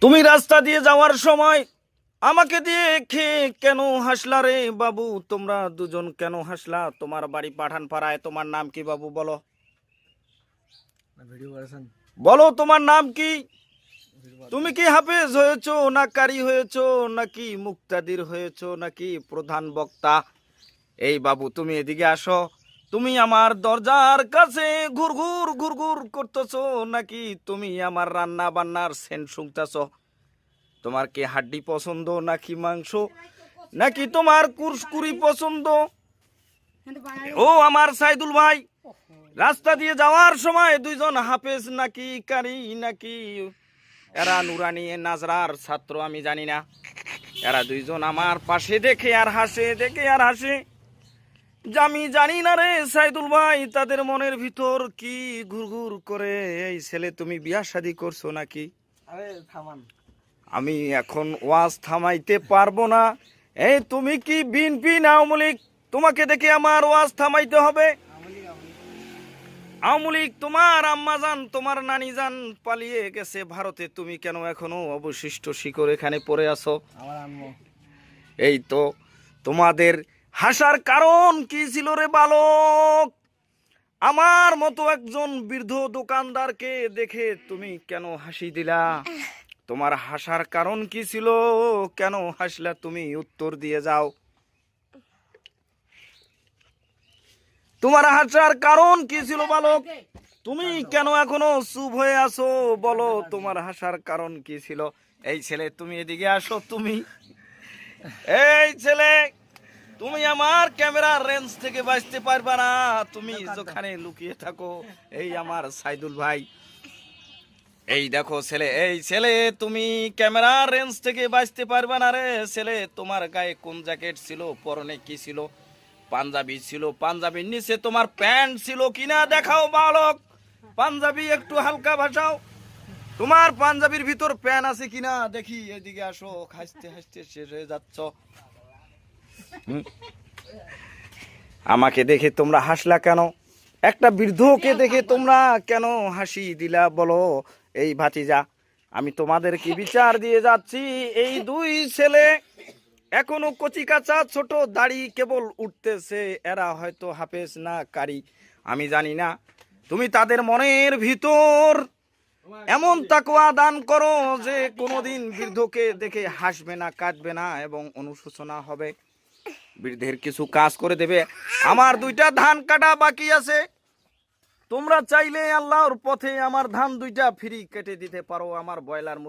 তুমি রাস্তা দিয়ে যাওয়ার সময় আমাকে দেখে কেন হাসলা রে বাবু? তোমরা দুজন কেন হাসলা? তোমার বাড়ি পাঠান পাড়ায়। তোমার নাম কি বাবু? বলো বলো তোমার নাম কি? তুমি কি হাফেজ হয়েছো, না কারি হয়েছো, নাকি মুক্তাদির হয়েছো, নাকি প্রধান বক্তা? এই বাবু তুমি এদিকে আসো। তুমি আমার দরজার কাছে ঘুরঘুর ঘুরঘুর করতেছো, নাকি তুমি আমার রান্না বান্নার সেন্ট শুনতেছো? তোমার কি হাড্ডি পছন্দ, নাকি মাংস, নাকি তোমার কুরকুরি পছন্দ? ও আমার সাইদুল ভাই, রাস্তা দিয়ে যাওয়ার সময় দুইজন হাফেজ নাকি কারি নাকি এরা নুরানি নাজরার ছাত্র আমি জানি না, এরা দুইজন আমার পাশে দেখে আর হাসে, দেখে আর হাসে। আমি জানি না রে সাইদুল ভাই, তাদের মনের ভিতর কি ঘুরঘুর করে। এই ছেলে তুমি বিয়া শাদী করছো নাকি? আমি এখন ওয়াজ থামাইতে পারবো না। এই তুমি কি বিএনপি না আওয়ামী লীগ? তোমাকে দেখে আমার ওয়াজ থামাইতে হবে। আওয়ামী লীগ তোমার আম্মাজান, তোমার নানি জান পালিয়ে গেছে ভারতে, তুমি কেন এখনো অবশিষ্ট শিকড় এখানে পড়ে আছো? এই তো তোমাদের হাসার কারণ কি ছিল রে বালক? আমার মতো একজন বৃদ্ধ দোকানদারকে দেখে তুমি কেন হাসি দিলা? তোমার হাসার কারণ কি ছিল? কেন হাসলা তুমি? উত্তর দিয়ে যাও। তোমার হাসার কারণ কি ছিল বালক? তুমি কেন এখনো চুপ হয়ে আছো? বলো তোমার হাসার কারণ কি ছিল? এই ছেলে তুমি এদিকে আসো। তুমি এই ছেলে, তুমি আমার ক্যামেরার রেঞ্জ থেকে বাঁচতে পারবা না। তুমি যেখানে লুকিয়ে থাকো। এই আমার সাইদুল ভাই, এই দেখো ছেলে, এই ছেলে তুমি ক্যামেরার রেঞ্জ থেকে বাঁচতে পারবে না রে ছেলে। তোমার গায়ে কোন জ্যাকেট ছিল, পরনে কি ছিল? পাঞ্জাবি ছিল, পাঞ্জাবির নিচে তোমার প্যান্ট ছিল কিনা দেখাও বালক। পাঞ্জাবি একটু হালকা ভাসাও। তোমার পাঞ্জাবির ভিতর প্যান্ট আছে কিনা দেখি। এদিকে আসো। হাসতে হাসতে শেষ হয়ে যাচ্ছ। আমাকে দেখে তোমরা হাসলা কেন? একটা বৃদ্ধকে দেখে তোমরা কেন হাসি দিলা বলো? এই ভাতিজা, আমি তোমাদের কি বিচার দিয়ে যাচ্ছি। এই দুই ছেলে এখনো কচি কাঁচা ছোট, দাড়ি কেবল উঠতেছে। এরা হয়তো হাফেজ না কারি আমি জানি না। তুমি তাদের মনের ভিতর এমন তাকওয়া দান করো যে কোনোদিন বৃদ্ধকে দেখে হাসবে না, কাঁদবে না এবং অনুশোচনা হবে। বৃদ্ধের কিছু কাজ করে দেবে। আমার দুইটা ধান কাটা বাকি আছে। তোমরা চাইলে আল্লাহর পথে আমার ধান দুইটা ফ্রি কেটে দিতে পারো। আমার ব্রয়লার